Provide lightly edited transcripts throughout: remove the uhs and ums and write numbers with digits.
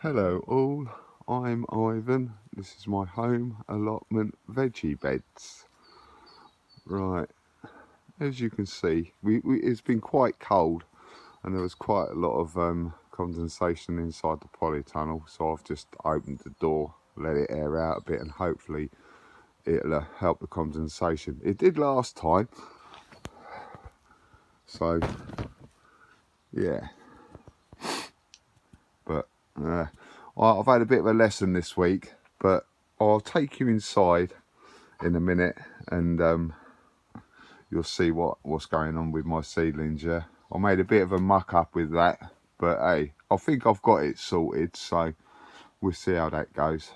Hello all, I'm Ivan. This is my home allotment veggie beds. Right, as you can see, it's been quite cold and there was quite a lot of condensation inside the polytunnel, so I've just opened the door, let it air out a bit, and hopefully it'll help the condensation. It did last time, so yeah. But I've had a bit of a lesson this week, but I'll take you inside in a minute and you'll see what's going on with my seedlings. Yeah, I made a bit of a muck up with that, but hey, I think I've got it sorted, so we'll see how that goes.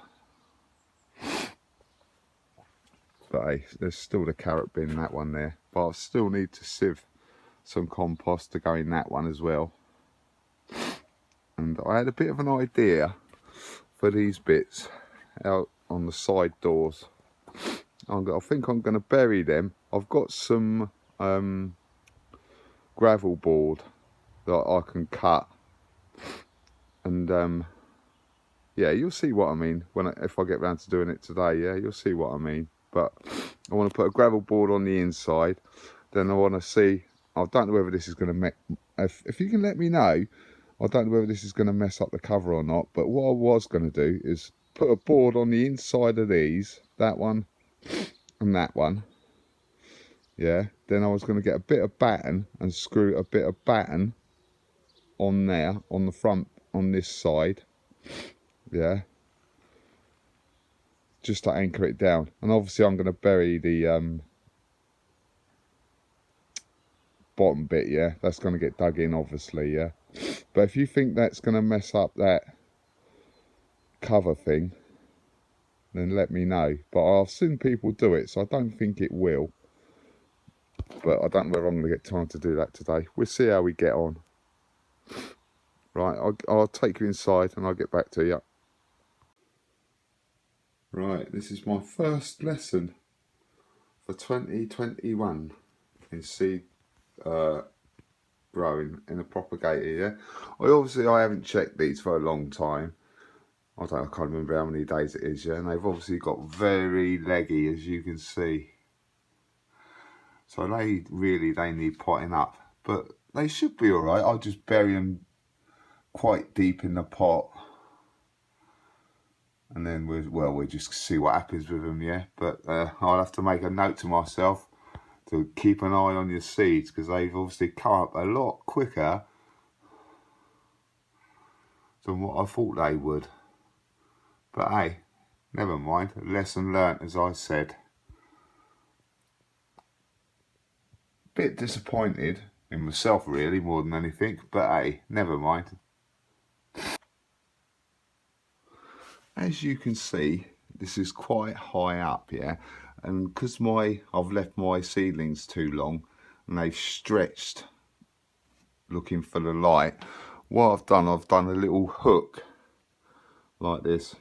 But hey, there's still the carrot bin, that one there, but I still need to sieve some compost to go in that one as well. And I had a bit of an idea for these bits out on the side doors. I think I'm going to bury them. I've got some gravel board that I can cut, and yeah, you'll see what I mean if I get round to doing it today. Yeah, you'll see what I mean. But I want to put a gravel board on the inside. Then I want to see. I don't know whether this is going to if you can let me know. I don't know whether this is going to mess up the cover or not. But what I was going to do is put a board on the inside of these, that one and that one. Yeah, then I was going to get a bit of batten and screw a bit of batten on there, on the front, on this side. Yeah, just to anchor it down. And obviously I'm going to bury the bottom bit. Yeah, that's going to get dug in, obviously. Yeah, but if you think that's going to mess up that cover thing, then let me know. But I've seen people do it, so I don't think it will. But I don't know whether I'm going to get time to do that today. We'll see how we get on. Right, I'll take you inside and I'll get back to you. Right, this is my first lesson for 2021 in seed growing in a propagator. Yeah, I haven't checked these for a long time. I can't remember how many days it is. Yeah, and they've obviously got very leggy, as you can see. So they need potting up, but they should be all right. I'll just bury them quite deep in the pot, and then we'll just see what happens with them. Yeah, but I'll have to make a note to myself to keep an eye on your seeds, because they've obviously come up a lot quicker than what I thought they would. But hey, never mind. Lesson learnt, as I said. Bit disappointed in myself, really, more than anything. But hey, never mind. As you can see, this is quite high up, yeah, and because I've left my seedlings too long and they've stretched looking for the light, what I've done a little hook like this,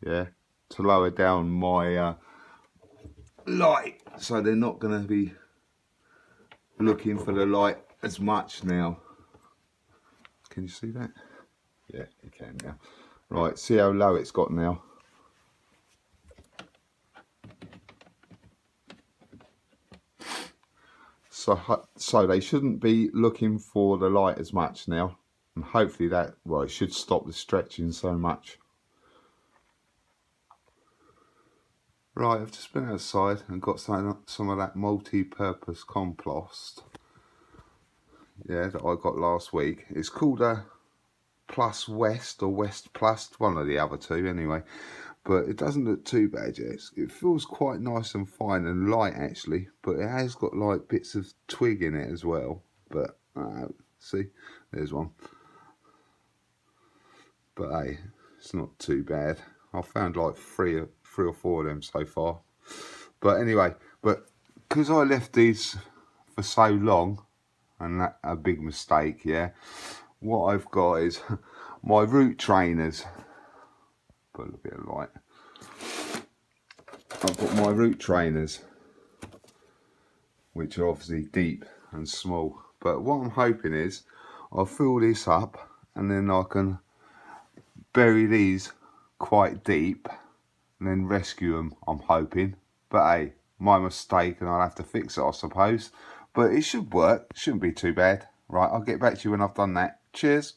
yeah, to lower down my light, so they're not going to be looking for the light as much now. Can you see that? Yeah, you can now. Right, see how low it's got now. So they shouldn't be looking for the light as much now, and hopefully it should stop the stretching so much. Right, I've just been outside and got some of that multi-purpose compost, yeah, that I got last week. It's called a Plus West or West Plus, one of the other two anyway. But it doesn't look too bad yet. It feels quite nice and fine and light actually, but it has got like bits of twig in it as well. But see, there's one. But hey, it's not too bad. I found like three or four of them so far. But anyway, because I left these for so long, and that's a big mistake, yeah. What I've got is my root trainers. Put a bit of light. I've got my root trainers, which are obviously deep and small. But what I'm hoping is I'll fill this up and then I can bury these quite deep and then rescue them, I'm hoping. But hey, my mistake and I'll have to fix it, I suppose. But it should work, shouldn't be too bad. Right, I'll get back to you when I've done that. Cheers.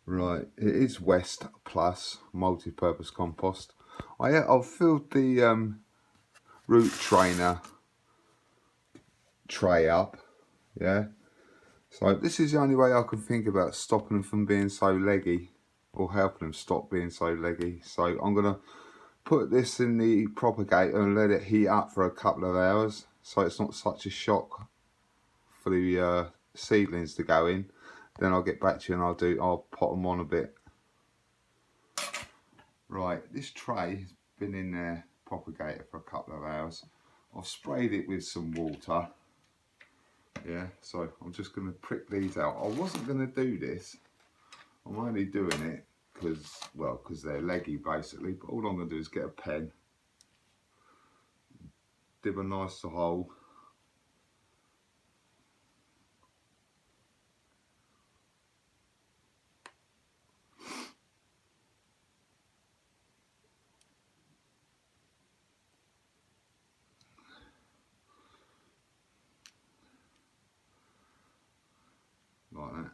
Right, it is West Plus multi-purpose compost. I've filled the root trainer tray up, yeah. So this is the only way I can think about stopping them from being so leggy, or helping them stop being so leggy. So I'm gonna put this in the propagator and let it heat up for a couple of hours, so it's not such a shock for the seedlings to go in. Then I'll get back to you and I'll pot them on a bit. Right, this tray has been in the propagator for a couple of hours. I've sprayed it with some water. Yeah, so I'm just going to prick these out. I wasn't going to do this. I'm only doing it because they're leggy basically. But all I'm going to do is get a pen, dib a nice hole. Like that.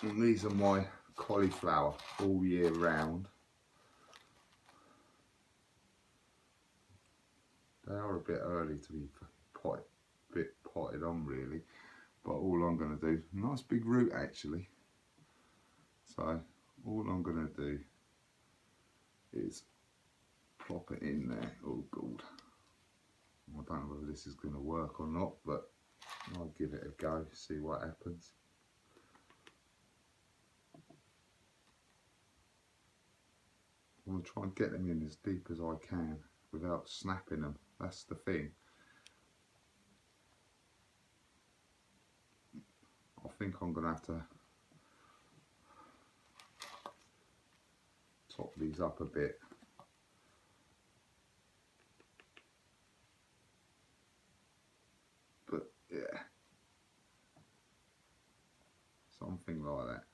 And these are my cauliflower all year round. They are a bit early to be potted on really, but all I'm going to do, nice big root actually. So all I'm going to do is plop it in there. Oh god, I don't know whether this is going to work or not, but I'll give it a go, see what happens. I'm going to try and get them in as deep as I can without snapping them, that's the thing. I think I'm going to have to top these up a bit. But yeah, something like that.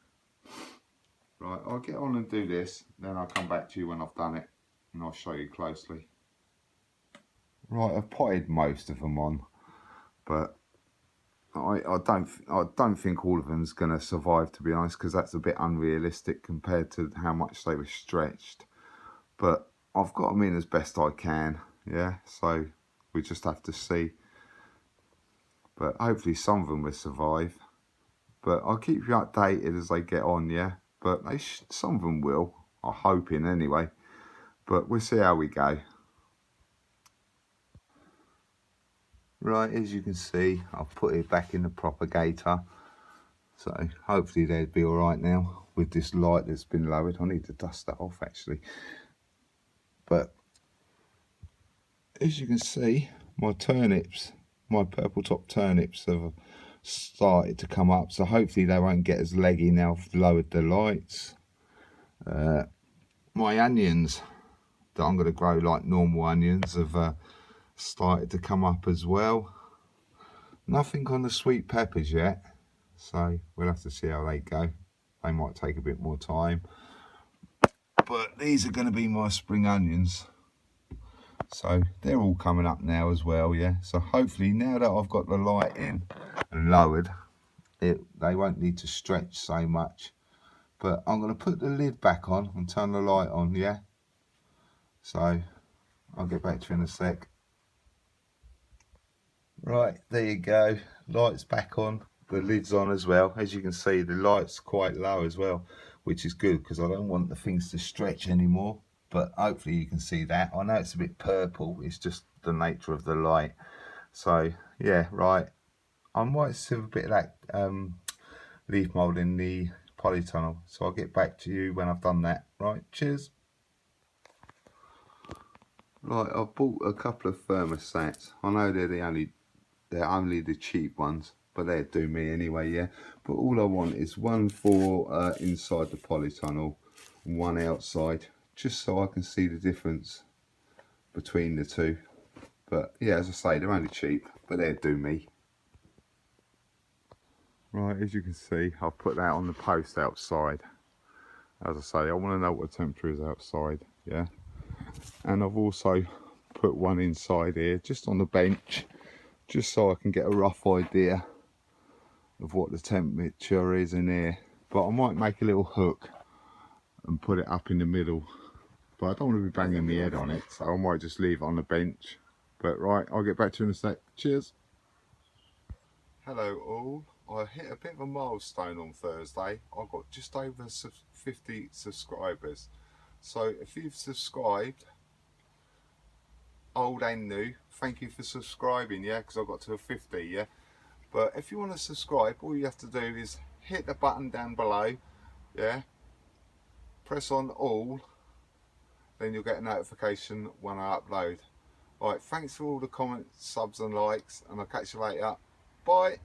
Right, I'll get on and do this, then I'll come back to you when I've done it and I'll show you closely. Right, I've potted most of them on, but I don't think all of them's going to survive, to be honest, because that's a bit unrealistic compared to how much they were stretched. But I've got them in as best I can, yeah, so we just have to see. But hopefully some of them will survive. But I'll keep you updated as they get on, yeah. But some of them will, I'm hoping anyway. But we'll see how we go. Right, as you can see, I've put it back in the propagator. So hopefully they'll be all right now with this light that's been lowered. I need to dust that off actually. But as you can see, my turnips, my purple top turnips have started to come up. So hopefully they won't get as leggy now I've lowered the lights. My onions that I'm going to grow like normal onions have started to come up as well. Nothing on the sweet peppers yet, so we'll have to see how they go. They might take a bit more time, but these are going to be my spring onions, so they're all coming up now as well, yeah. So hopefully now that I've got the light in and lowered it, they won't need to stretch so much. But I'm going to put the lid back on and turn the light on, yeah. So I'll get back to you in a sec. Right, there you go, lights back on, the lid's on as well. As you can see, the light's quite low as well, which is good because I don't want the things to stretch anymore. But hopefully you can see that. I know it's a bit purple, it's just the nature of the light. So yeah, right, I might still have a bit of that leaf mould in the polytunnel, so I'll get back to you when I've done that. Right, cheers. Right, I've bought a couple of thermostats. I know they're only the cheap ones, but they'll do me anyway, yeah. But all I want is one for inside the polytunnel and one outside, just so I can see the difference between the two. But yeah, as I say, they're only cheap, but they'll do me. Right, as you can see, I've put that on the post outside. As I say, I want to know what the temperature is outside, yeah. And I've also put one inside here, just on the bench, just so I can get a rough idea of what the temperature is in here. But I might make a little hook and put it up in the middle. But I don't want to be banging my head on it, so I might just leave it on the bench. But right, I'll get back to you in a sec. Cheers. Hello all. I hit a bit of a milestone on Thursday. I got just over 50 subscribers. So if you've subscribed, old and new, thank you for subscribing, yeah, because I got to a 50, yeah. But if you want to subscribe, all you have to do is hit the button down below, yeah, press on all, then you'll get a notification when I upload. Right, thanks for all the comments, subs and likes, and I'll catch you later. Bye.